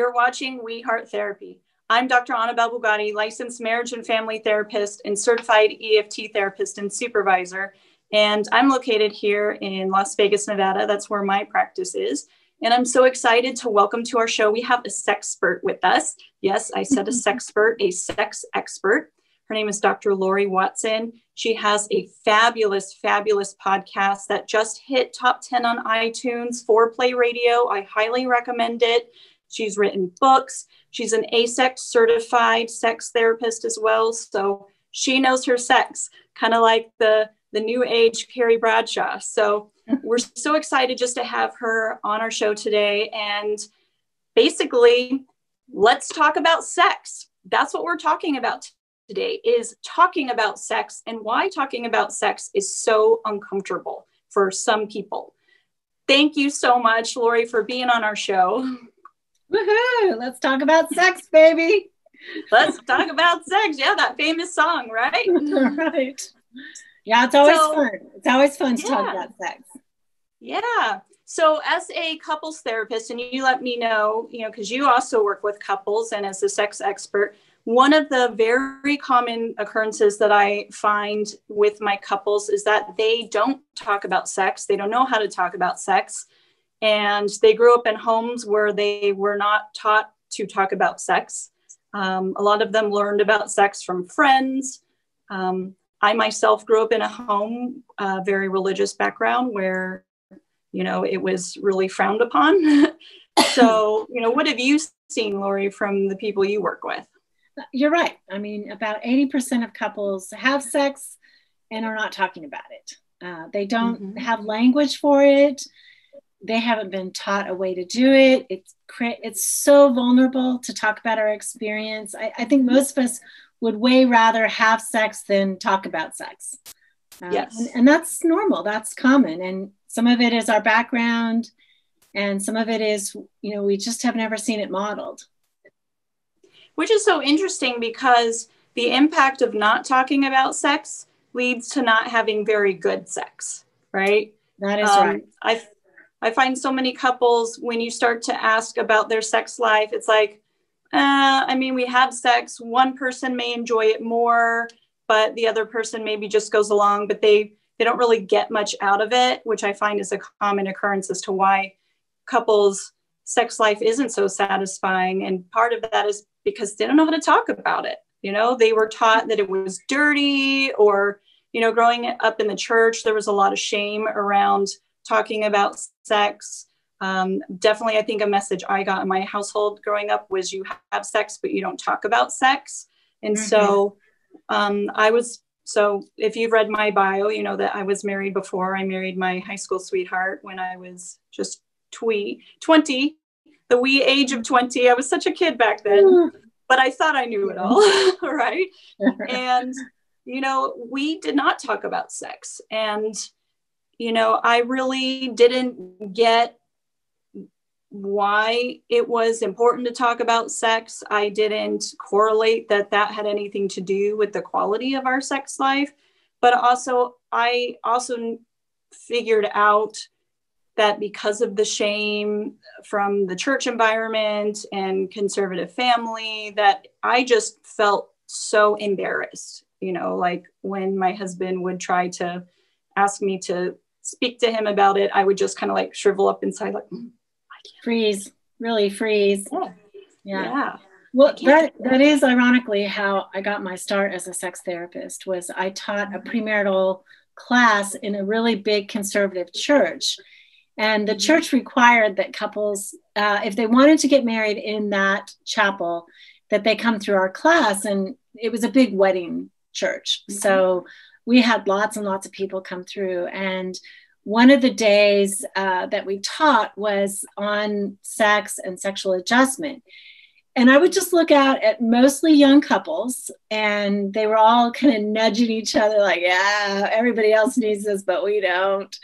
You're watching We Heart Therapy. I'm Dr. Anabelle Bugatti, licensed marriage and family therapist and certified EFT therapist and supervisor. And I'm located here in Las Vegas, Nevada. That's where my practice is. And I'm so excited to welcome to our show. We have a sexpert with us. Yes, I said a sexpert, a sex expert. Her name is Dr. Laurie Watson. She has a fabulous, fabulous podcast that just hit top 10 on iTunes, Foreplay Radio. I highly recommend it. She's written books. She's an ASEX certified sex therapist as well. So she knows her sex, kind of like the new age Carrie Bradshaw. So we're so excited just to have her on our show today. And basically, let's talk about sex. That's what we're talking about today, is talking about sex and why talking about sex is so uncomfortable for some people. Thank you so much, Laurie, for being on our show. Woohoo! Let's talk about sex, baby. Let's talk about sex. Yeah, that famous song, right? Right. Yeah, it's always fun. It's always fun to talk about sex. Yeah. So as a couples therapist, and you let me know, because you also work with couples and as a sex expert, one of the very common occurrences that I find with my couples is that they don't talk about sex. They don't know how to talk about sex. And they grew up in homes where they were not taught to talk about sex. A lot of them learned about sex from friends. I myself grew up in a home, very religious background where, it was really frowned upon. So, what have you seen, Laurie, from the people you work with? You're right. I mean, about 80% of couples have sex and are not talking about it. They don't have language for it. They haven't been taught a way to do it. It's so vulnerable to talk about our experience. I think most of us would way rather have sex than talk about sex. Yes. And that's normal. That's common. And some of it is our background. And some of it is, we just have never seen it modeled. Which is so interesting because the impact of not talking about sex leads to not having very good sex, right? That is right. I find so many couples, when you start to ask about their sex life, it's like, we have sex. One person may enjoy it more, but the other person maybe just goes along, but they don't really get much out of it, which I find is a common occurrence as to why couples' sex life isn't so satisfying. And part of that is because they don't know how to talk about it. They were taught that it was dirty, or, growing up in the church, there was a lot of shame around talking about sex. Definitely, I think a message I got in my household growing up was you have sex, but you don't talk about sex. And so so if you've read my bio, you know that I was married before. I married my high school sweetheart when I was just 20, the wee age of 20. I was such a kid back then, but I thought I knew it all, right? And, we did not talk about sex. And, I really didn't get why it was important to talk about sex. I didn't correlate that had anything to do with the quality of our sex life. But I also figured out that because of the shame from the church environment and conservative family, that I just felt so embarrassed, like when my husband would try to ask me to speak to him about it, I would just kind of like shrivel up inside, like, freeze, really freeze. Yeah. Well, that is ironically how I got my start as a sex therapist. Was I taught a premarital class in a really big conservative church. And the church required that couples, if they wanted to get married in that chapel, that they come through our class. And it was a big wedding church. So we had lots and lots of people come through. And one of the days that we taught was on sex and sexual adjustment. And I would just look out at mostly young couples, and they were all kind of nudging each other like, yeah, everybody else needs this, but we don't.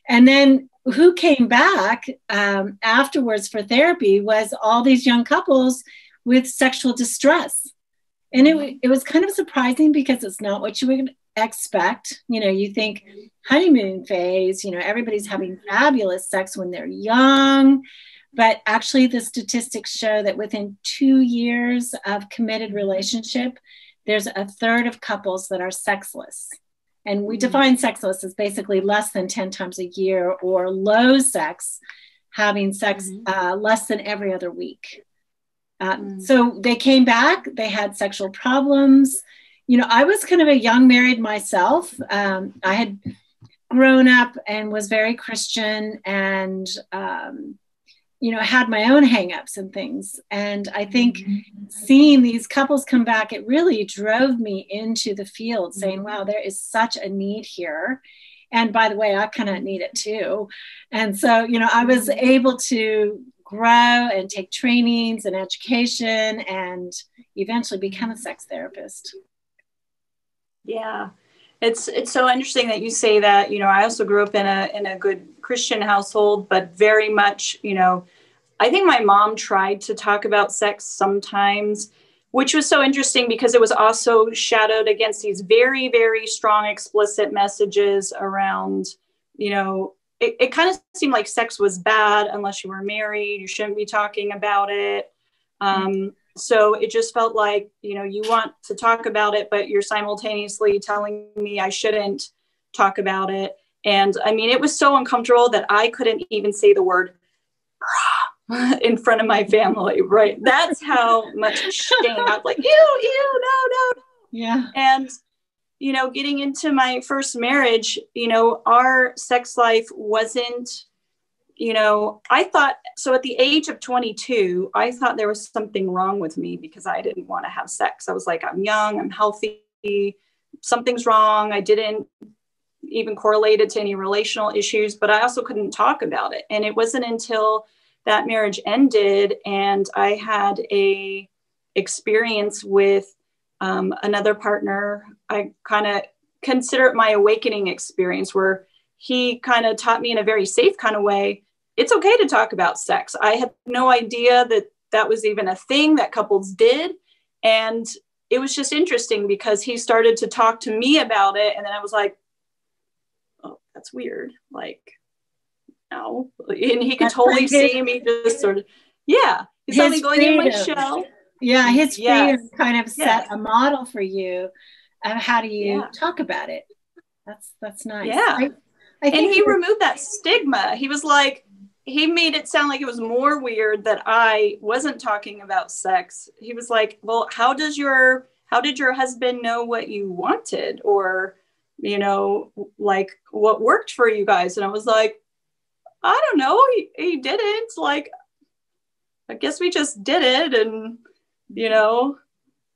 And then who came back afterwards for therapy was all these young couples with sexual distress. And it was kind of surprising because it's not what you would expect. You think honeymoon phase, everybody's having fabulous sex when they're young. But actually the statistics show that within 2 years of committed relationship, there's a third of couples that are sexless. And we define sexless as basically less than 10 times a year, or low sex, having sex less than every other week. So they came back, they had sexual problems. You know, I was kind of a young married myself. I had grown up and was very Christian, and, you know, had my own hangups and things. And I think seeing these couples come back, it really drove me into the field saying, wow, there is such a need here. And by the way, I kind of need it too. And so, you know, I was able to grow and take trainings and education and eventually become a sex therapist. Yeah. It's so interesting that you say that. You know, I also grew up in a good Christian household, but very much, you know, I think my mom tried to talk about sex sometimes, which was so interesting because it was also shadowed against these very, very strong, explicit messages around, you know, it kind of seemed like sex was bad unless you were married. You shouldn't be talking about it. So it just felt like, you know, you want to talk about it, but you're simultaneously telling me I shouldn't talk about it. And I mean, it was so uncomfortable that I couldn't even say the word in front of my family, right? That's how much shame. I was like, ew, no. Yeah. And, you know, getting into my first marriage, you know, our sex life wasn't, you know, I thought, so at the age of 22, I thought there was something wrong with me because I didn't want to have sex. I was like, I'm young, I'm healthy, something's wrong. I didn't even correlate it to any relational issues, but I also couldn't talk about it. And it wasn't until that marriage ended and I had a experience with another partner. I kind of consider it my awakening experience, where he kind of taught me in a very safe kind of way, it's okay to talk about sex. I had no idea that that was even a thing that couples did. And it was just interesting because he started to talk to me about it. And then I was like, oh, that's weird. Like, no. And he could totally see me just sort of, yeah. He saw me going in my shell. Yeah, his freedom kind of set a model for you of how do you talk about it. That's nice. Yeah. I think he removed that stigma. He was like, he made it sound like it was more weird that I wasn't talking about sex. He was like, well, how did your husband know what you wanted? Or, you know, like what worked for you guys? And I was like, I don't know. He didn't. Like, I guess we just did it. And, you know,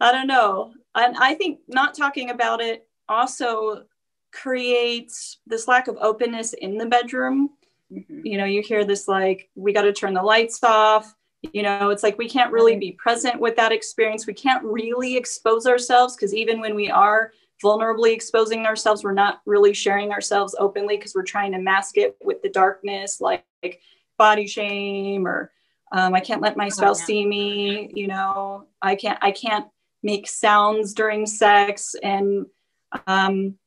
I don't know. And I think not talking about it also creates this lack of openness in the bedroom. You know, you hear this, like, we got to turn the lights off. You know, it's like we can't really be present with that experience. We can't really expose ourselves because even when we are vulnerably exposing ourselves, we're not really sharing ourselves openly because we're trying to mask it with the darkness, like body shame, or I can't let my spouse see me. You know, I can't make sounds during sex, and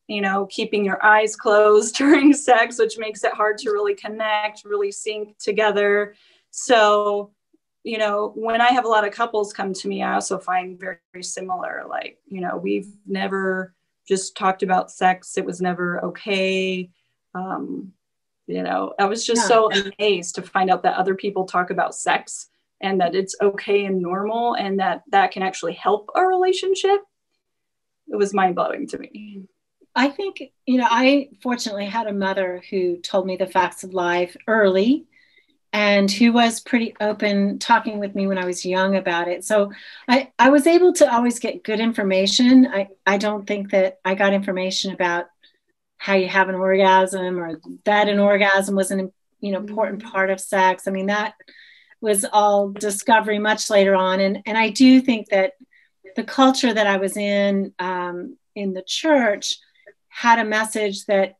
you know, keeping your eyes closed during sex, which makes it hard to really connect, really sync together. So, you know, when I have a lot of couples come to me, I also find very, very similar. Like, you know, we've never just talked about sex. It was never okay. You know, I was just so amazed to find out that other people talk about sex and that it's okay and normal and that that can actually help a relationship. It was mind-blowing to me. I think, you know, I fortunately had a mother who told me the facts of life early and who was pretty open talking with me when I was young about it. So I was able to always get good information. I don't think that I got information about how you have an orgasm or that an orgasm was an important part of sex. I mean, that was all discovery much later on. And I do think that the culture that I was in the church had a message that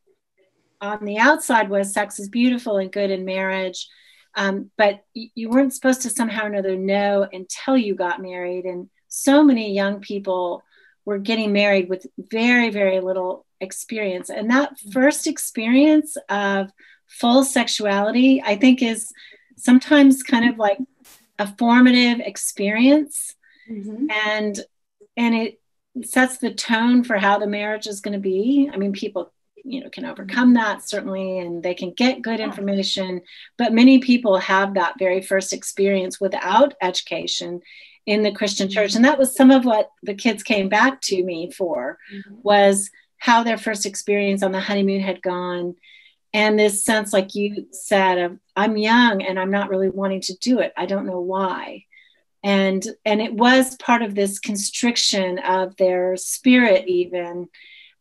on the outside was sex is beautiful and good in marriage, but you weren't supposed to somehow or another know until you got married. And so many young people were getting married with very, very little experience. And that first experience of full sexuality, I think, is sometimes kind of like a formative experience. And it sets the tone for how the marriage is going to be. I mean, people, can overcome that certainly, and they can get good information, but many people have that very first experience without education in the Christian church. And that was some of what the kids came back to me for, was how their first experience on the honeymoon had gone. And this sense, like you said, of I'm young and I'm not really wanting to do it. I don't know why. And it was part of this constriction of their spirit even,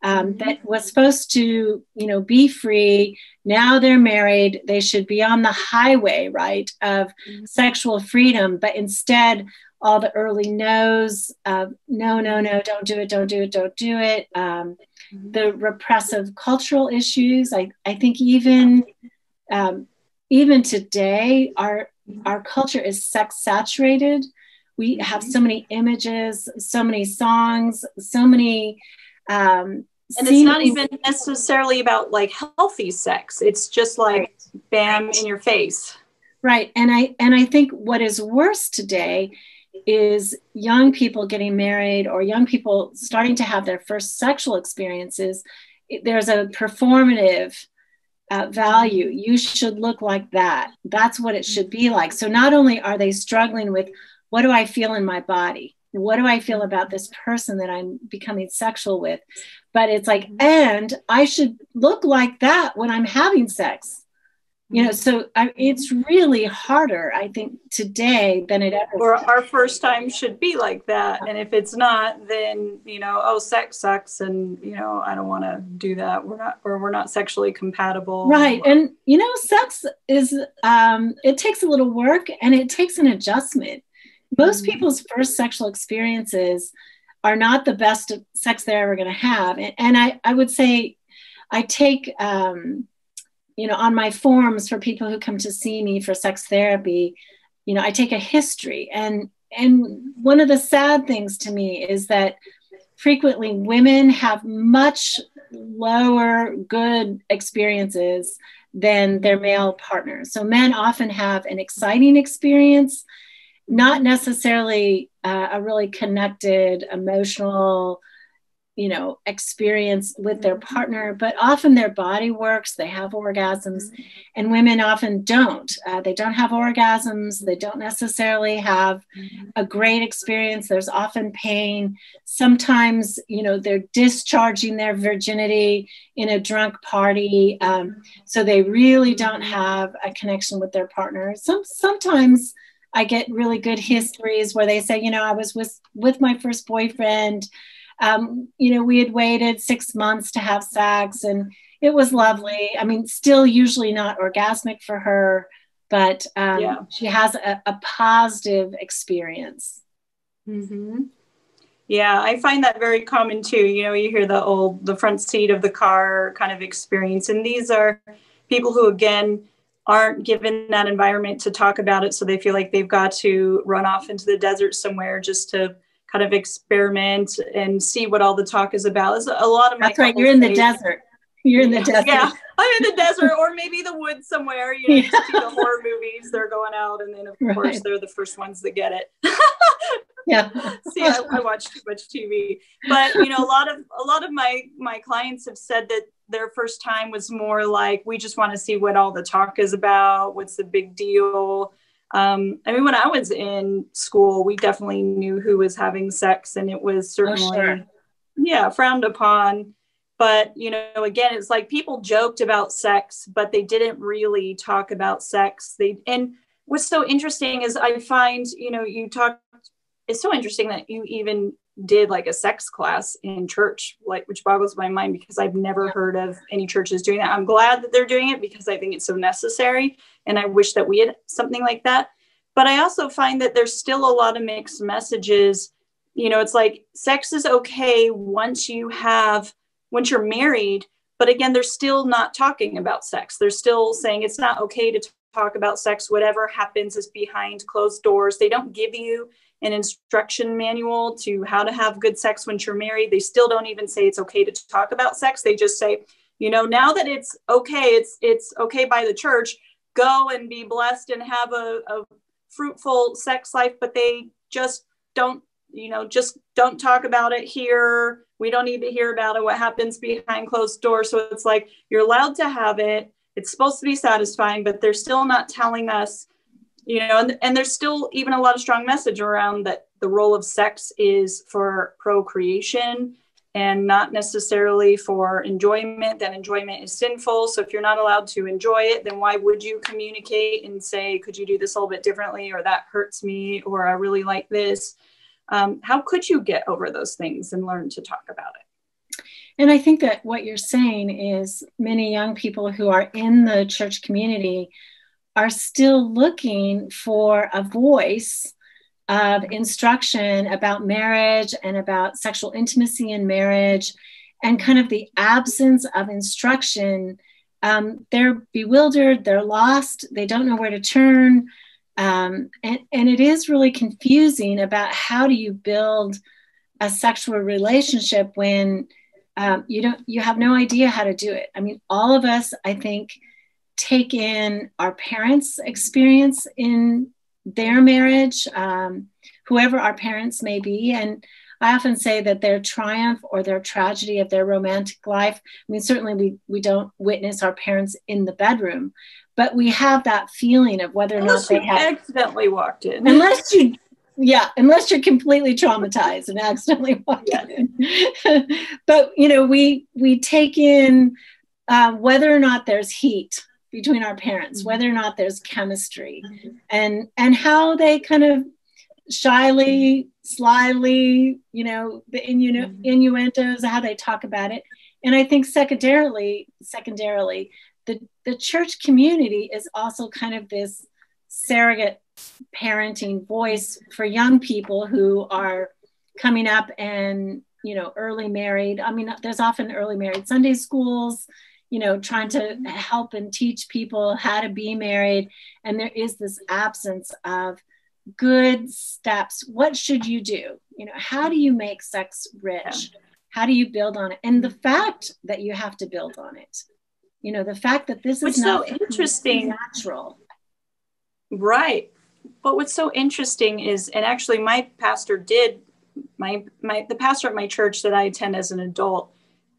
that was supposed to, be free. Now they're married. They should be on the highway, right, of sexual freedom. But instead, all the early no's, no, don't do it, don't do it, don't do it. The repressive cultural issues. I think even today, our culture is sex saturated. We have so many images, so many songs, so many. And it's not even necessarily about like healthy sex. It's just like bam in your face. Right. And I think what is worse today is young people getting married or young people starting to have their first sexual experiences. There's a performative value. You should look like that. That's what it should be like. So not only are they struggling with, what do I feel in my body? What do I feel about this person that I'm becoming sexual with? But it's like, and I should look like that when I'm having sex. So it's really harder, I think, today than it ever was. Or our first time should be like that. And if it's not, then, sex sucks. And, I don't want to do that. We're not sexually compatible. Right. And, sex is, it takes a little work and it takes an adjustment. Most people's first sexual experiences are not the best sex they're ever going to have. And I would say I take, on my forms for people who come to see me for sex therapy, I take a history. And one of the sad things to me is that frequently women have much lower good experiences than their male partners. So men often have an exciting experience, not necessarily a really connected, emotional, experience with their partner, but often their body works, they have orgasms, and women often don't. They don't have orgasms. They don't necessarily have a great experience. There's often pain. Sometimes, they're discharging their virginity in a drunk party. So they really don't have a connection with their partner. Sometimes I get really good histories where they say, I was with my first boyfriend. We had waited 6 months to have sex and it was lovely. I mean, still usually not orgasmic for her, but she has a positive experience. Mm-hmm. Yeah, I find that very common too. You hear the front seat of the car kind of experience. And these are people who, again, aren't given that environment to talk about it. So they feel like they've got to run off into the desert somewhere just to kind of experiment and see what all the talk is about. It's a lot of my. That's right. You're in the desert. You're in the desert. Yeah, I'm in the desert or maybe the woods somewhere. You see the horror movies. They're going out, and then of course they're the first ones that get it. Yeah. See, I watch too much TV, but a lot of my clients have said that their first time was more like, we just want to see what all the talk is about. What's the big deal? When I was in school, we definitely knew who was having sex, and it was certainly, frowned upon. But, again, it's like people joked about sex, but they didn't really talk about sex. And what's so interesting is I find, it's so interesting that you even did like a sex class in church, which boggles my mind because I've never heard of any churches doing that. I'm glad that they're doing it because I think it's so necessary. And I wish that we had something like that. But I also find that there's still a lot of mixed messages. It's like sex is okay once you're married. But again, they're still not talking about sex. They're still saying it's not okay to talk about sex. Whatever happens is behind closed doors. They don't give you an instruction manual to how to have good sex when you're married. They still don't even say it's okay to talk about sex. They just say, now that it's okay by the church, go and be blessed and have a fruitful sex life, but they just don't, just don't talk about it here. We don't need to hear about it, what happens behind closed doors. So it's like, you're allowed to have it. It's supposed to be satisfying, but they're still not telling us, and there's still even a lot of strong message around that the role of sex is for procreation and not necessarily for enjoyment, that enjoyment is sinful. So if you're not allowed to enjoy it, then why would you communicate and say, could you do this a little bit differently? Or that hurts me, or I really like this. How could you get over those things and learn to talk about it? And I think that what you're saying is many young people who are in the church community are still looking for a voice of instruction about marriage and about sexual intimacy in marriage, and kind of the absence of instruction. They're bewildered, they're lost, they don't know where to turn. And it is really confusing about how do you build a sexual relationship when you have no idea how to do it. I mean, all of us, I think, take in our parents' experience in their marriage, whoever our parents may be. And I often say that their triumph or their tragedy of their romantic life, I mean, certainly we don't witness our parents in the bedroom, but we have that feeling of whether or not they have accidentally walked in. Unless you're completely traumatized and accidentally walked in. But, we take in whether or not there's heat between our parents, whether or not there's chemistry, and how they kind of shyly, slyly, the innuendos, how they talk about it. And I think secondarily, the church community is also kind of this surrogate parenting voice for young people who are coming up and, early married. I mean, there's often early married Sunday schools, trying to help and teach people how to be married. And there is this absence of good steps. What should you do? How do you make sex rich? How do you build on it? And the fact that you have to build on it, the fact that this is not so interesting, natural. Right. But what's so interesting is, and actually my pastor did, the pastor at my church that I attend as an adult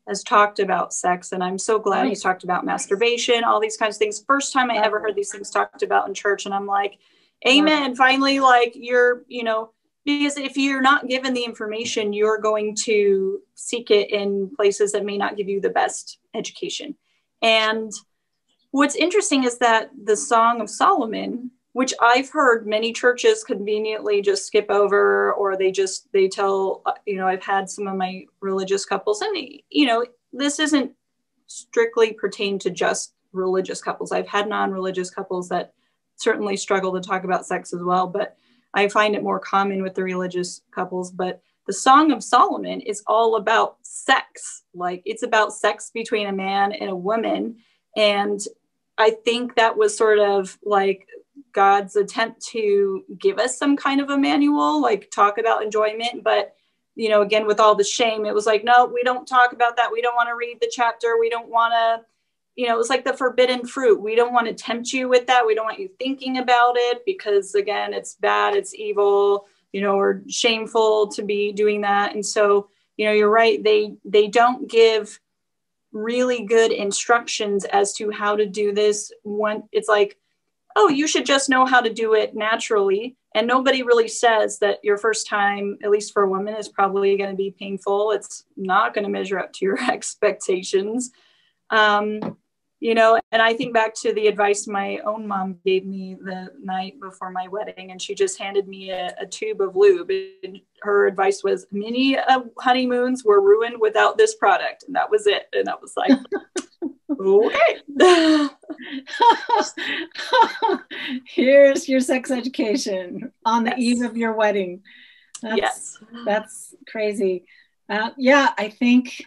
has talked about sex. And I'm so glad he's talked about masturbation, all these kinds of things. First time I ever heard these things talked about in church. And I'm like, amen. Finally, like you're, because if you're not given the information, you're going to seek it in places that may not give you the best education. And what's interesting is that the Song of Solomon, which I've heard many churches conveniently just skip over, or they tell, I've had some of my religious couples, and, this isn't strictly pertained to just religious couples. I've had non-religious couples that certainly struggle to talk about sex as well, but I find it more common with the religious couples. But the Song of Solomon is all about sex. Like, it's about sex between a man and a woman. And I think that was sort of like God's attempt to give us some kind of a manual, like talk about enjoyment. But, again, with all the shame, it was like, no, we don't talk about that. We don't want to read the chapter. We don't want to, it was like the forbidden fruit. We don't want to tempt you with that. We don't want you thinking about it because, again, it's bad, it's evil, or shameful to be doing that. And so, you're right. They don't give really good instructions as to how to do this. When it's like, oh, you should just know how to do it naturally. And nobody really says that your first time, at least for a woman, is probably going to be painful. It's not going to measure up to your expectations. And I think back to the advice my own mom gave me the night before my wedding, and she just handed me a tube of lube. And her advice was, many honeymoons were ruined without this product. And that was it. And I was like, okay. Here's your sex education on the eve of your wedding. That's crazy. I think,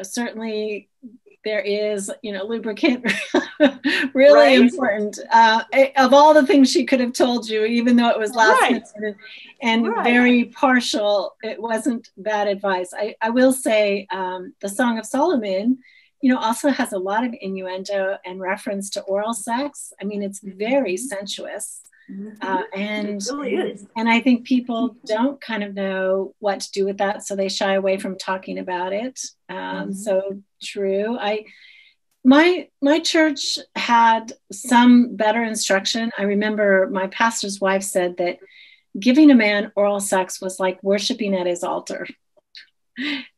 certainly there is, lubricant really important. Of all the things she could have told you, even though it was last minute and very partial, it wasn't bad advice. I will say the Song of Solomon also has a lot of innuendo and reference to oral sex. I mean, it's very sensuous. And it really is. And I think people don't kind of know what to do with that, so they shy away from talking about it. So true. My church had some better instruction. I remember my pastor's wife said that giving a man oral sex was like worshiping at his altar.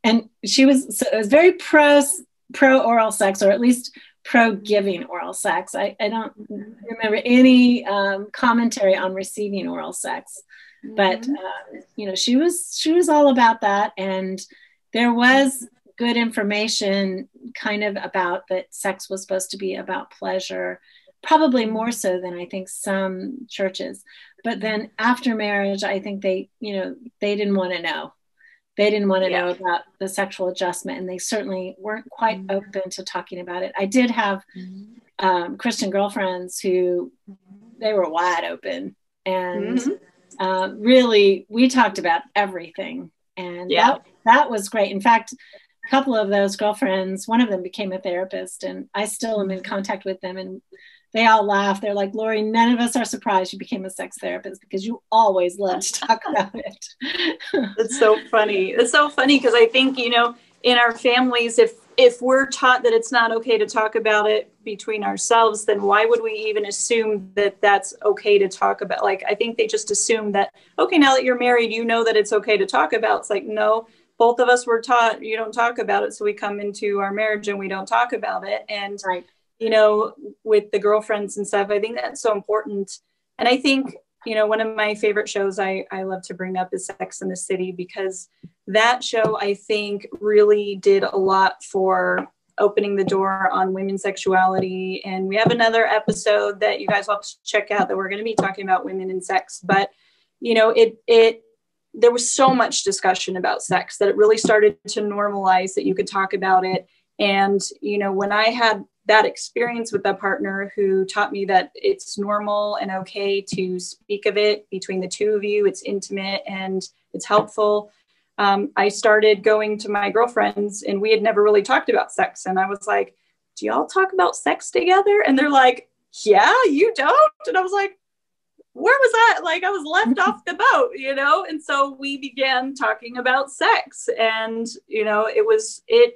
And it was very pro oral sex, or at least pro giving oral sex. I don't remember any commentary on receiving oral sex, but she was all about that. And there was good information kind of about that sex was supposed to be about pleasure, probably more so than I think some churches. But then after marriage, I think they didn't want to know. They didn't want to know about the sexual adjustment, and they certainly weren't quite open to talking about it. I did have Christian girlfriends who they were wide open, and really we talked about everything, and that was great. In fact, a couple of those girlfriends, one of them became a therapist, and I still am in contact with them, and they all laugh. They're like, Laurie, none of us are surprised you became a sex therapist because you always love to talk about it. It's so funny. It's so funny because I think, in our families, if we're taught that it's not okay to talk about it between ourselves, then why would we even assume that that's okay to talk about? Like, I think they just assume that, okay, now that you're married, that it's okay to talk about. It's like, no, both of us were taught you don't talk about it. So we come into our marriage and we don't talk about it. And right. With the girlfriends and stuff, I think that's so important. And I think, one of my favorite shows I love to bring up is Sex and the City, because that show, I think, really did a lot for opening the door on women's sexuality. And we have another episode that you guys will have to check out that we're going to be talking about women and sex. But, there was so much discussion about sex that it really started to normalize that you could talk about it. And, when I had that experience with a partner who taught me that it's normal and okay to speak of it between the two of you, it's intimate and it's helpful. I started going to my girlfriends, and we had never really talked about sex. And I was like, do y'all talk about sex together? And they're like, yeah, you don't. And I was like, where was that? Like, I was left off the boat, And so we began talking about sex, and, it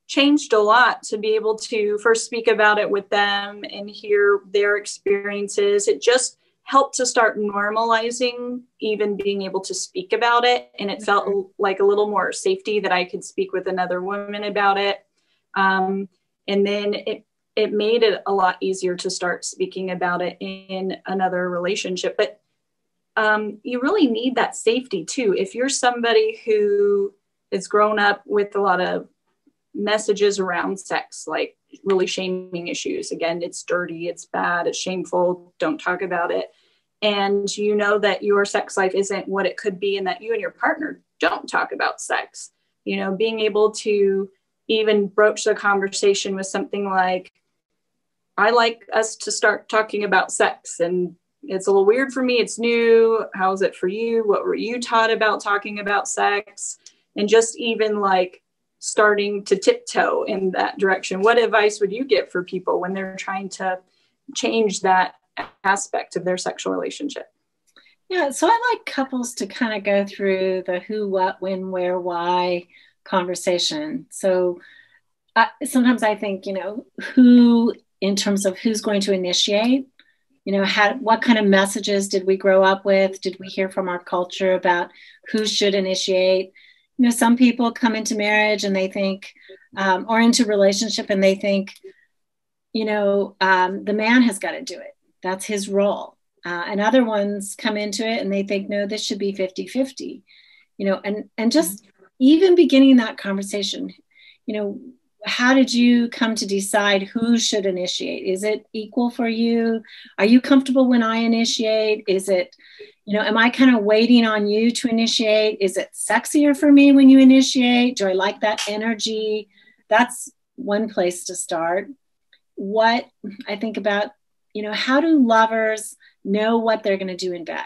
changed a lot to be able to first speak about it with them and hear their experiences. It just helped to start normalizing even being able to speak about it. And it felt like a little more safety that I could speak with another woman about it. And then it made it a lot easier to start speaking about it in another relationship. But you really need that safety too. If you're somebody who has grown up with a lot of messages around sex, like really shaming issues. Again, it's dirty, it's bad, it's shameful, don't talk about it. And that your sex life isn't what it could be, and that you and your partner don't talk about sex. Being able to even broach the conversation with something like, I like us to start talking about sex, and it's a little weird for me. It's new. How is it for you? What were you taught about talking about sex? And just even like starting to tiptoe in that direction. What advice would you give for people when they're trying to change that aspect of their sexual relationship? Yeah, so I like couples to kind of go through the who, what, when, where, why conversation. So sometimes I think, who, in terms of who's going to initiate, what kind of messages did we grow up with? Did we hear from our culture about who should initiate? Some people come into marriage and they think, or into relationship and they think, the man has got to do it. That's his role. And other ones come into it and they think, no, this should be 50-50, and just even beginning that conversation, how did you come to decide who should initiate? Is it equal for you? Are you comfortable when I initiate? Is it, am I kind of waiting on you to initiate? Is it sexier for me when you initiate? Do I like that energy? That's one place to start. What I think about, how do lovers know what they're going to do in bed?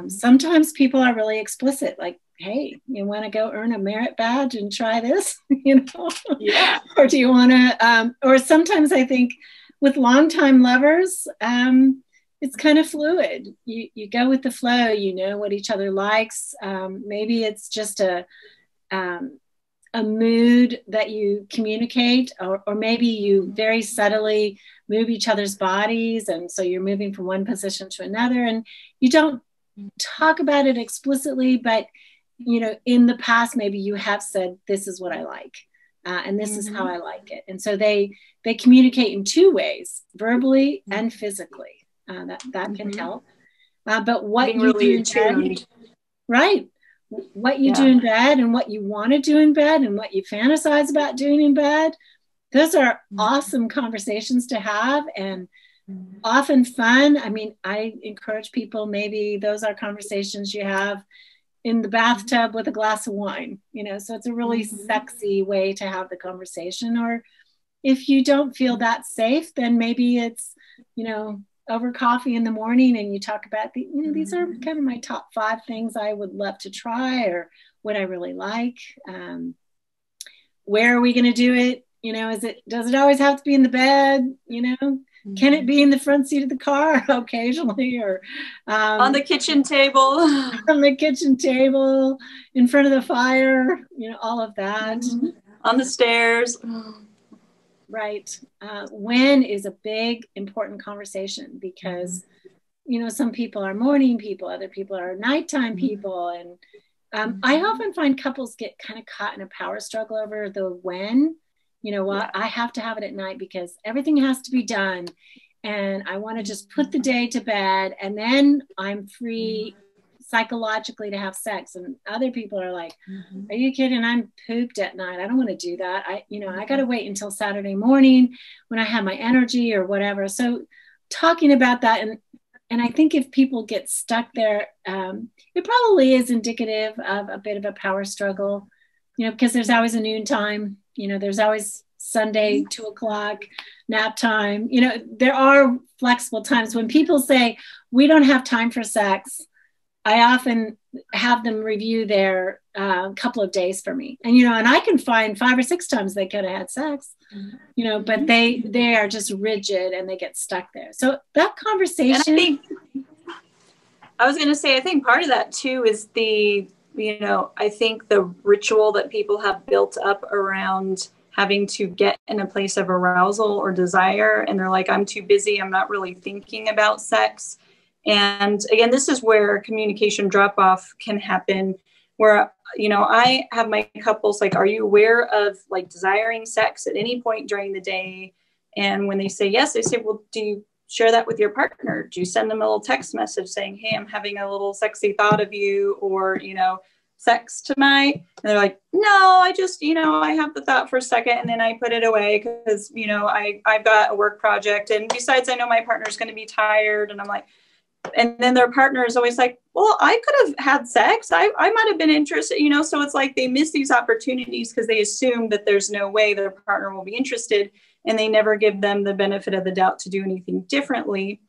Sometimes people are really explicit, like, hey, you want to go earn a merit badge and try this, you know? Yeah. Or do you want to, or sometimes I think with longtime lovers, it's kind of fluid. You go with the flow, you know what each other likes. Maybe it's just a mood that you communicate, or maybe you very subtly move each other's bodies. And so you're moving from one position to another, and you don't talk about it explicitly, but you know, in the past, maybe you have said, this is what I like. And this is how I like it. And so they communicate in two ways, verbally and physically. That can help. But what being you really do in bed, right? What you do Yeah. in bed and what you want to do in bed and what you fantasize about doing in bed, those are awesome conversations to have, and often fun. I mean, I encourage people, maybe those are conversations you have in the bathtub with a glass of wine, you know, so it's a really sexy way to have the conversation. Or if you don't feel that safe, then maybe it's, you know, over coffee in the morning and you talk about the, you know, these are kind of my top 5 things I would love to try, or what I really like. Where are we going to do it? You know, does it always have to be in the bed? You know, can it be in the front seat of the car occasionally, or on the kitchen table? On the kitchen table, in front of the fire, you know, all of that. On the stairs. Right. When is a big, important conversation, because, you know, some people are morning people, other people are nighttime people. And I often find couples get kind of caught in a power struggle over the when. You know what, I have to have it at night because everything has to be done. And I want to just put the day to bed, and then I'm free psychologically to have sex. And other people are like, are you kidding? I'm pooped at night. I don't want to do that. I got to wait until Saturday morning when I have my energy or whatever. So talking about that, and I think if people get stuck there, it probably is indicative of a bit of a power struggle, you know, because there's always a noon time, you know, there's always Sunday, 2:00 nap time. You know, there are flexible times. When people say we don't have time for sex, I often have them review their couple of days for me. And, you know, and I can find 5 or 6 times they could have had sex, you know, but they are just rigid and they get stuck there. So that conversation. I was going to say, I think part of that too is I think the ritual that people have built up around having to get in a place of arousal or desire. And they're like, I'm too busy. I'm not really thinking about sex. And again, this is where communication drop off can happen, where, you know, I have my couples like, are you aware of like desiring sex at any point during the day? And when they say yes, I say, well, do you share that with your partner? Do you send them a little text message saying, hey, I'm having a little sexy thought of you, or, you know, sex tonight? And they're like, no, I just, you know, I have the thought for a second and then I put it away because, you know, I've got a work project. And besides, I know my partner's going to be tired. And I'm like, and then their partner is always like, well, I could have had sex. I might have been interested, you know, so it's like they miss these opportunities because they assume that there's no way their partner will be interested, and they never give them the benefit of the doubt to do anything differently.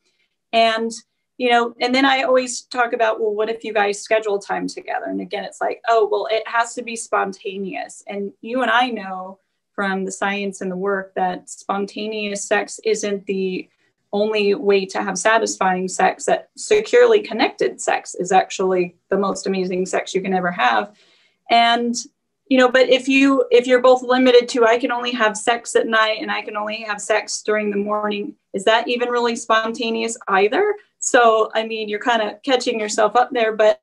And, you know, and then I always talk about, well, what if you guys schedule time together? And again, it's like, oh, well, it has to be spontaneous. And you and I know from the science and the work that spontaneous sex isn't the only way to have satisfying sex. That securely connected sex is actually the most amazing sex you can ever have. And, you know, but if you're both limited to, I can only have sex at night and I can only have sex during the morning, is that even really spontaneous either? So, I mean, you're kind of catching yourself up there, but,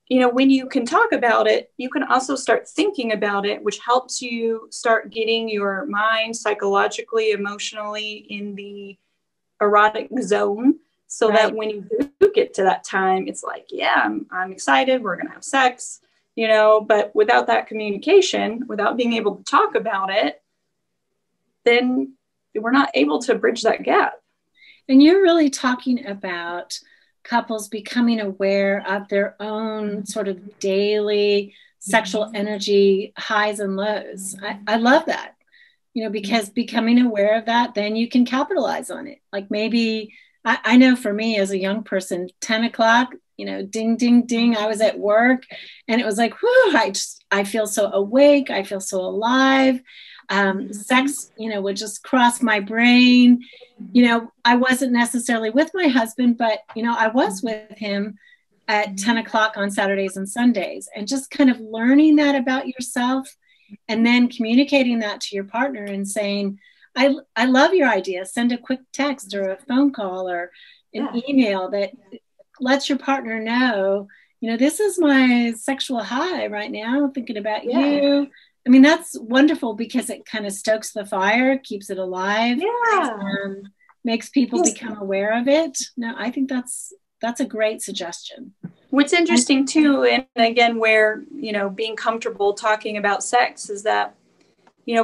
you know, when you can talk about it, you can also start thinking about it, which helps you start getting your mind psychologically, emotionally in the erotic zone, so that when you do get to that time, it's like, yeah, I'm excited, we're going to have sex, you know. But without that communication, without being able to talk about it, then we're not able to bridge that gap. And you're really talking about couples becoming aware of their own sort of daily sexual energy highs and lows. I love that. You know, because becoming aware of that, then you can capitalize on it. Like maybe, I know for me as a young person, 10 o'clock, ding, ding, ding. I was at work and it was like, whew, I feel so awake. I feel so alive. Sex, would just cross my brain. I wasn't necessarily with my husband, but, I was with him at 10 o'clock on Saturdays and Sundays, and just kind of learning that about yourself and then communicating that to your partner and saying, I love your idea. Send a quick text or a phone call or an email that lets your partner know, this is my sexual high right now, thinking about you. I mean, that's wonderful because it kind of stokes the fire, keeps it alive, makes people become aware of it. No, I think that's a great suggestion. What's interesting too, and again, where, being comfortable talking about sex is that,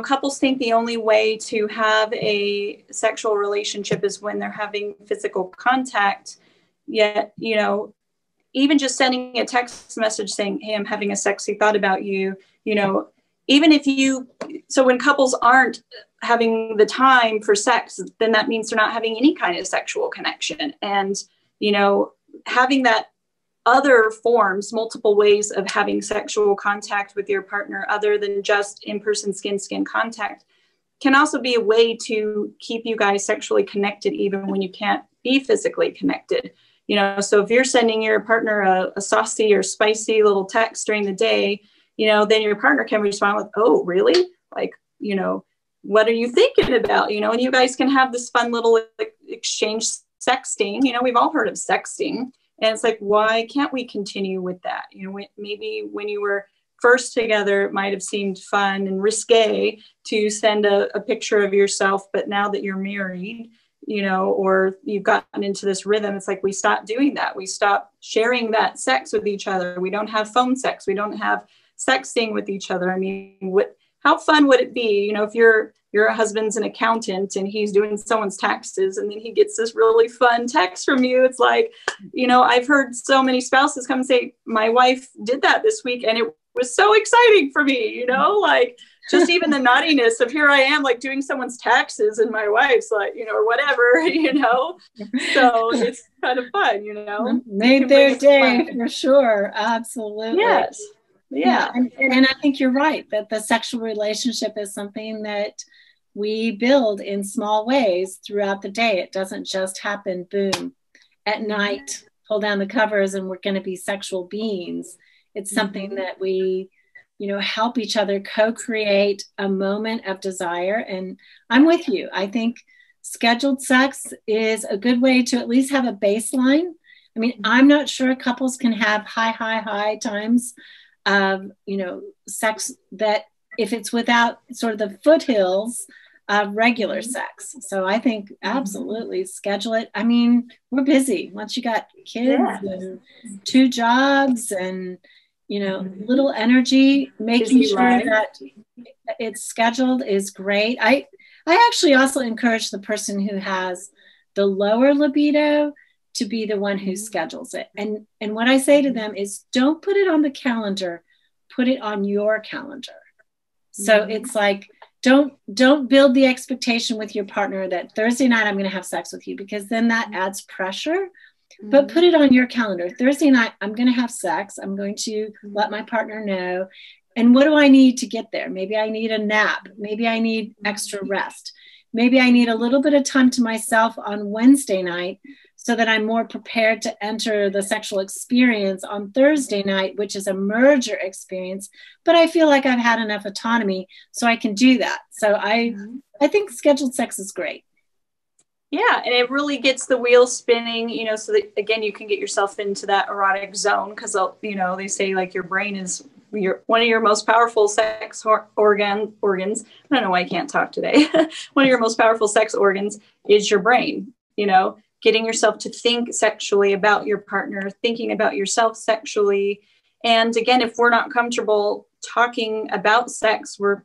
couples think the only way to have a sexual relationship is when they're having physical contact. Yet, even just sending a text message saying, hey, I'm having a sexy thought about you, even if so when couples aren't having the time for sex, then that means they're not having any kind of sexual connection. And, having that other forms, multiple ways of having sexual contact with your partner other than just in-person skin contact can also be a way to keep you guys sexually connected, even when you can't be physically connected. So if you're sending your partner a saucy or spicy little text during the day, then your partner can respond with, oh, really? Like, what are you thinking about? And you guys can have this fun little exchange sexting. We've all heard of sexting. And it's like, why can't we continue with that? Maybe when you were first together, it might have seemed fun and risque to send a picture of yourself. But now that you're married, or you've gotten into this rhythm, it's like we stop doing that. We stop sharing that sex with each other. We don't have phone sex. We don't have sexting with each other. I mean, how fun would it be, if your husband's an accountant and he's doing someone's taxes and then he gets this really fun text from you? It's like, I've heard so many spouses come and say, my wife did that this week and it was so exciting for me, like just even the naughtiness of here I am, like doing someone's taxes and my wife's like, or whatever, so it's kind of fun, made their day for sure. Absolutely. Yes. Yeah. And I think you're right that the sexual relationship is something that we build in small ways throughout the day. It doesn't just happen, boom, at night, pull down the covers and we're going to be sexual beings. It's something that we, help each other co-create a moment of desire. And I'm with you. I think scheduled sex is a good way to at least have a baseline. I mean, I'm not sure couples can have high times of, sex that if it's without sort of the foothills of regular sex. So I think absolutely schedule it. I mean, we're busy once you got kids and 2 jobs and, little energy, making sure that it's scheduled is great. I actually also encourage the person who has the lower libido to be the one who schedules it. And what I say to them is, don't put it on the calendar, put it on your calendar. So it's like, don't build the expectation with your partner that Thursday night I'm going to have sex with you, because then that adds pressure. But put it on your calendar. Thursday night I'm going to have sex. I'm going to let my partner know. And what do I need to get there? Maybe I need a nap. Maybe I need extra rest. Maybe I need a little bit of time to myself on Wednesday night so that I'm more prepared to enter the sexual experience on Thursday night, which is a merger experience. But I feel like I've had enough autonomy so I can do that. So I think scheduled sex is great. Yeah, and it really gets the wheel spinning, so that, again, you can get yourself into that erotic zone because, they say like your brain is one of your most powerful sex organs. I don't know why I can't talk today. One of your most powerful sex organs is your brain, getting yourself to think sexually about your partner, thinking about yourself sexually. And again, if we're not comfortable talking about sex, we're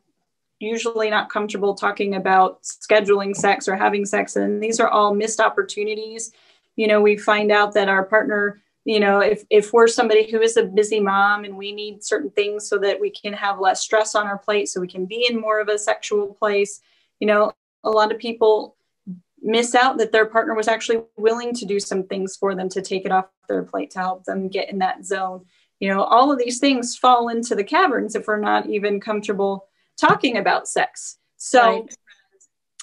usually not comfortable talking about scheduling sex or having sex. And these are all missed opportunities. We find out that our partner, if we're somebody who is a busy mom and we need certain things so that we can have less stress on our plate, so we can be in more of a sexual place, a lot of people miss out that their partner was actually willing to do some things for them to take it off their plate to help them get in that zone. You know, all of these things fall into the caverns if we're not even comfortable talking about sex. So, right.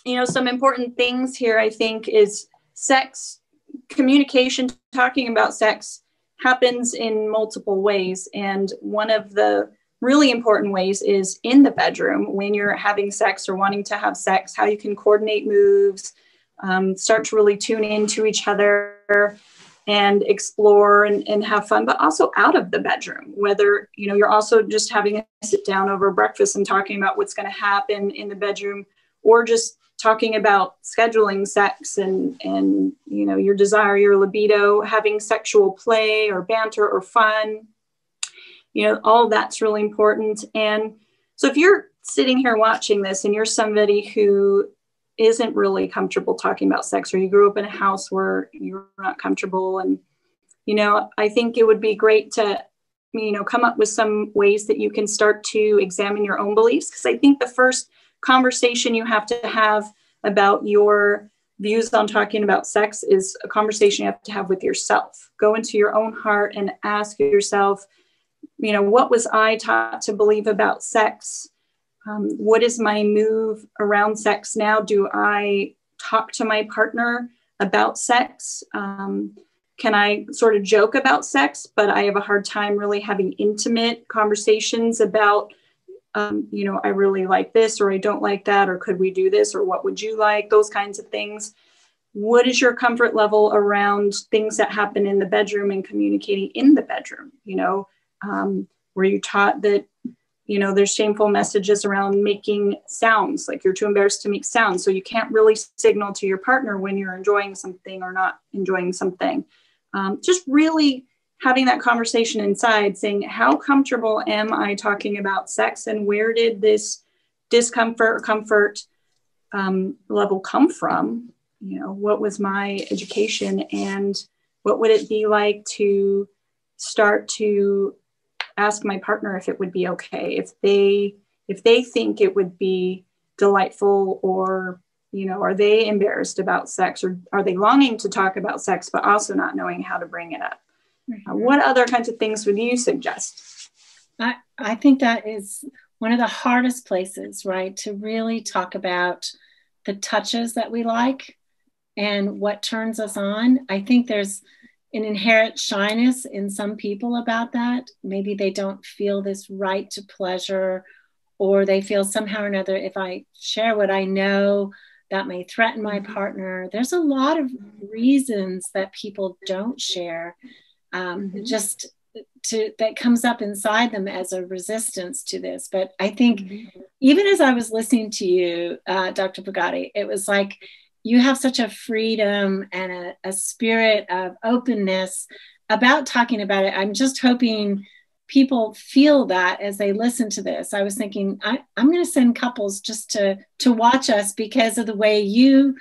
You know, some important things here, I think, is sex communication, talking about sex happens in multiple ways. And one of the really important ways is in the bedroom when you're having sex or wanting to have sex, how you can coordinate moves, start to really tune into each other and explore and have fun, but also out of the bedroom, whether, you know, you're also just having a sit down over breakfast and talking about what's going to happen in the bedroom, or just talking about scheduling sex and, you know, your desire, your libido, having sexual play or banter or fun, you know, all that's really important. And so if you're sitting here watching this and you're somebody who isn't really comfortable talking about sex, or you grew up in a house where you're not comfortable, and, you know, I think it would be great to, you know, come up with some ways that you can start to examine your own beliefs. Because I think the first conversation you have to have about your views on talking about sex is a conversation you have to have with yourself. Go into your own heart and ask yourself, you know, what was I taught to believe about sex? What is my move around sex now? Do I talk to my partner about sex? Can I sort of joke about sex, but I have a hard time really having intimate conversations about, you know, I really like this, or I don't like that, or could we do this, or what would you like? Those kinds of things. What is your comfort level around things that happen in the bedroom and communicating in the bedroom? You know, were you taught that, you know, there's shameful messages around making sounds, like you're too embarrassed to make sounds, so you can't really signal to your partner when you're enjoying something or not enjoying something. Just really having that conversation inside, saying, how comfortable am I talking about sex, and where did this discomfort or comfort level come from? You know, what was my education, and what would it be like to start to ask my partner if it would be okay, if they think it would be delightful, or, you know, are they embarrassed about sex, or are they longing to talk about sex but also not knowing how to bring it up? What other kinds of things would you suggest? I think that is one of the hardest places, right, to really talk about the touches that we like and what turns us on. I think there's an inherent shyness in some people about that. Maybe they don't feel this right to pleasure, or they feel somehow or another, if I share what I know, that may threaten my partner. There's a lot of reasons that people don't share. Just that comes up inside them as a resistance to this. But I think even as I was listening to you, Dr. Bugatti, it was like you have such a freedom and a spirit of openness about talking about it. I'm just hoping people feel that as they listen to this. I was thinking, I'm going to send couples just to watch us because of the way you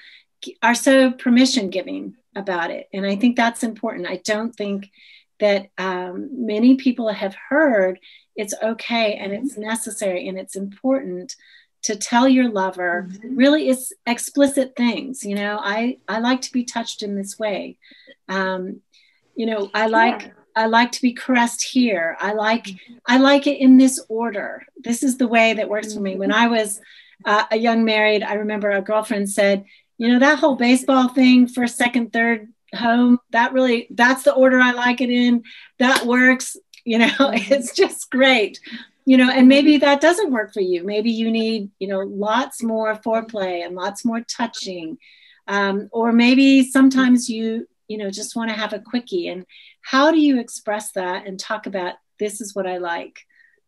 are so permission giving about it. And I think that's important. I don't think that many people have heard it's okay and it's necessary and it's important to tell your lover really it's explicit things. You know, I like to be touched in this way. You know, I like to be caressed here. I like it in this order. This is the way that works for me. When I was a young married, I remember a girlfriend said, you know, that whole baseball thing, first, second, third, home, that's the order I like it in. That works. You know, it's just great. You know, and maybe that doesn't work for you. Maybe you need, you know, lots more foreplay and lots more touching. Or maybe sometimes you know, just want to have a quickie. And how do you express that and talk about, this is what I like?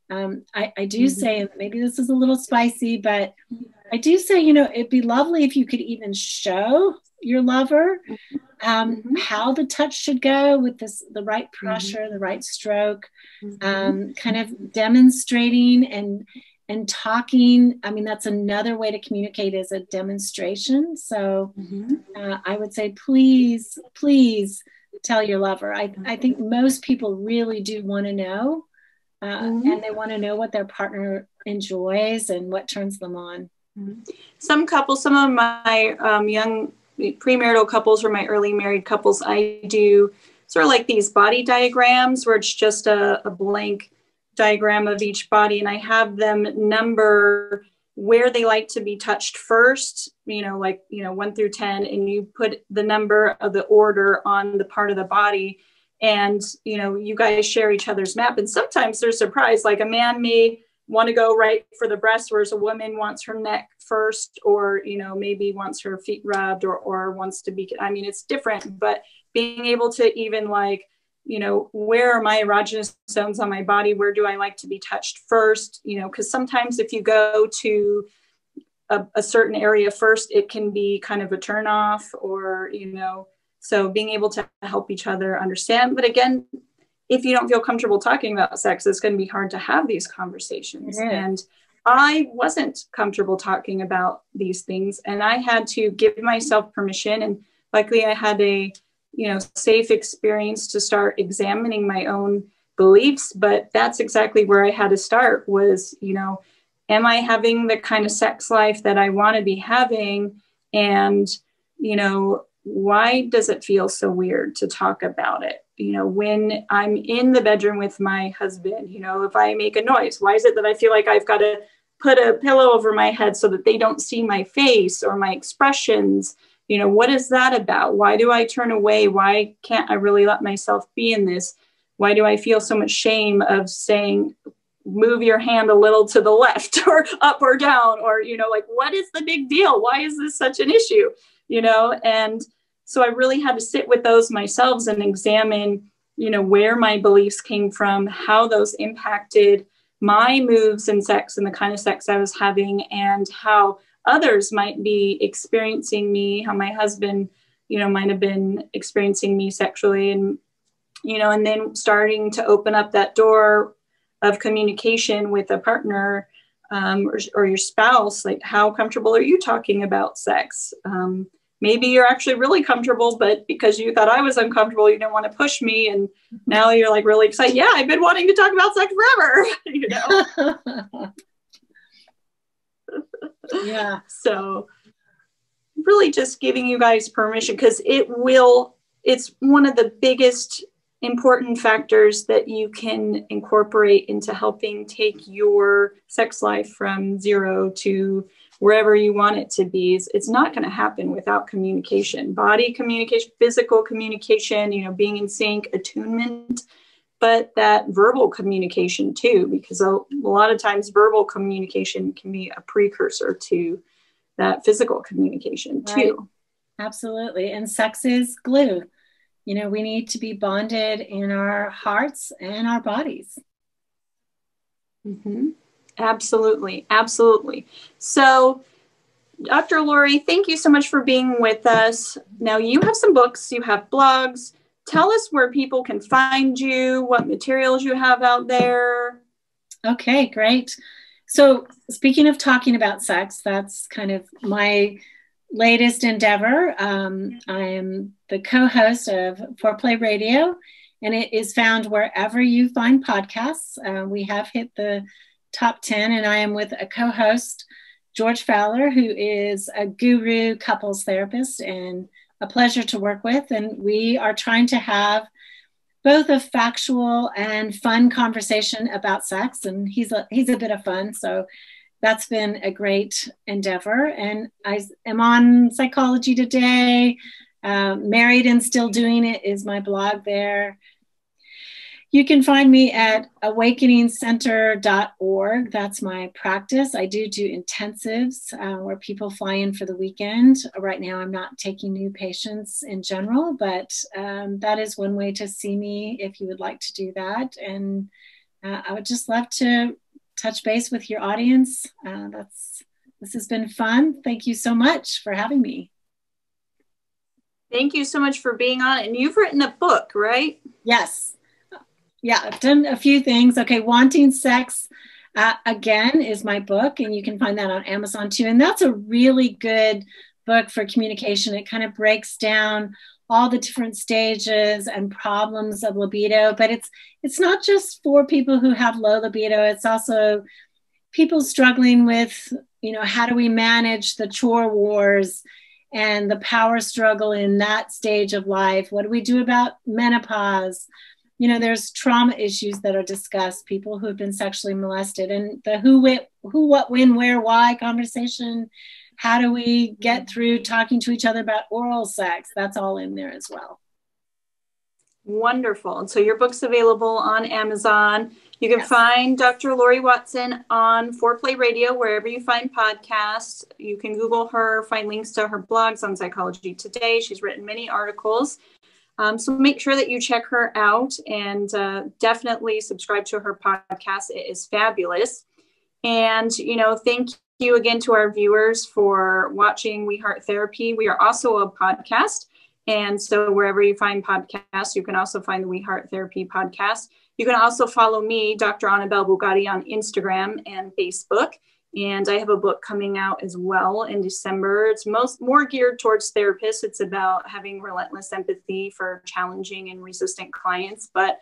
I do say, and maybe this is a little spicy, but I do say, you know, it'd be lovely if you could even show your lover how the touch should go with the right pressure, the right stroke, kind of demonstrating and talking. I mean, that's another way to communicate, is a demonstration. So I would say, please tell your lover. I think most people really do want to know, and they want to know what their partner enjoys and what turns them on. Some couples, some of my young premarital couples or my early married couples, I do sort of like these body diagrams where it's just a blank diagram of each body. And I have them number where they like to be touched first, like, 1 through 10, and you put the number of the order on the part of the body. And, you guys share each other's map. And sometimes they're surprised, like a man may want to go right for the breast, whereas a woman wants her neck first, or, maybe wants her feet rubbed or wants to be, it's different, but being able to even like, where are my erogenous zones on my body? Where do I like to be touched first? Because sometimes if you go to a certain area first, it can be kind of a turnoff, or, so being able to help each other understand. But again, if you don't feel comfortable talking about sex, it's going to be hard to have these conversations. And I wasn't comfortable talking about these things, and I had to give myself permission. And luckily I had a safe experience to start examining my own beliefs. But that's exactly where I had to start was, am I having the kind of sex life that I want to be having? And, why does it feel so weird to talk about it? When I'm in the bedroom with my husband, if I make a noise, why is it that I feel like I've got to put a pillow over my head so that they don't see my face or my expressions? What is that about? Why do I turn away? Why can't I really let myself be in this? Why do I feel so much shame of saying, move your hand a little to the left or up or down, or, like, what is the big deal? Why is this such an issue? And so I really had to sit with those myself and examine, where my beliefs came from, how those impacted my moves in sex and the kind of sex I was having, and how others might be experiencing me, how my husband, might have been experiencing me sexually, and, and then starting to open up that door of communication with a partner, or your spouse. Like, how comfortable are you talking about sex? Maybe you're actually really comfortable, but because you thought I was uncomfortable, you didn't want to push me. And now you're like really excited. Yeah, I've been wanting to talk about sex forever, Yeah. So really just giving you guys permission, because it's one of the biggest important factors that you can incorporate into helping take your sex life from 0 to wherever you want it to be. It's not going to happen without communication, body communication, physical communication, being in sync, attunement, but that verbal communication too, because a lot of times verbal communication can be a precursor to that physical communication too. Right. Absolutely. And sex is glue. We need to be bonded in our hearts and our bodies. Mm-hmm. Absolutely. Absolutely. So, Dr. Laurie, thank you so much for being with us. Now, you have some books, you have blogs. Tell us where people can find you, what materials you have out there. Okay, great. So, speaking of talking about sex, that's kind of my latest endeavor. I am the co-host of Foreplay Radio, and it is found wherever you find podcasts. We have hit the top 10, and I am with a co-host, George Fowler, who is a guru couples therapist and a pleasure to work with. And we are trying to have both a factual and fun conversation about sex. And he's a bit of fun. So that's been a great endeavor. And I am on Psychology Today. Married and Still Doing It is my blog there. You can find me at awakeningscenter.org. That's my practice. I do intensives where people fly in for the weekend. Right now, I'm not taking new patients in general, but that is one way to see me if you would like to do that. And I would just love to touch base with your audience. This has been fun. Thank you so much for having me. Thank you so much for being on. And you've written a book, right? Yes. Yeah, I've done a few things. Okay, Wanting Sex Again is my book, and you can find that on Amazon too. And that's a really good book for communication. It kind of breaks down all the different stages and problems of libido, but it's not just for people who have low libido. It's also people struggling with, how do we manage the chore wars and the power struggle in that stage of life. What do we do about menopause? You know, there's trauma issues that are discussed, people who've been sexually molested, and the who, what, when, where, why conversation. How do we get through talking to each other about oral sex? That's all in there as well. Wonderful. And so your book's available on Amazon. You can find Dr. Laurie Watson on Foreplay Radio, wherever you find podcasts. You can Google her, find links to her blogs on Psychology Today. She's written many articles. So make sure that you check her out, and definitely subscribe to her podcast. It is fabulous. And, you know, thank you again to our viewers for watching We Heart Therapy. We are also a podcast. And so wherever you find podcasts, you can also find the We Heart Therapy podcast. You can also follow me, Dr. Anabelle Bugatti, on Instagram and Facebook. And I have a book coming out as well in December. It's more geared towards therapists. It's about having relentless empathy for challenging and resistant clients. But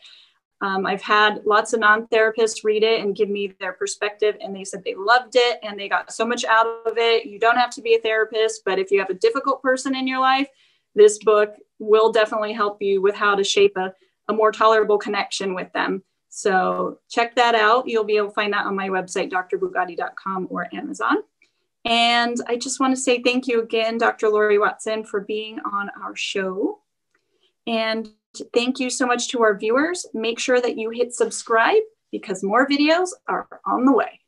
I've had lots of non-therapists read it and give me their perspective, and they said they loved it and they got so much out of it. You don't have to be a therapist, but if you have a difficult person in your life, this book will definitely help you with how to shape a more tolerable connection with them. So check that out. You'll be able to find that on my website, drbugatti.com, or Amazon. And I just want to say thank you again, Dr. Laurie Watson, for being on our show. And thank you so much to our viewers. Make sure that you hit subscribe, because more videos are on the way.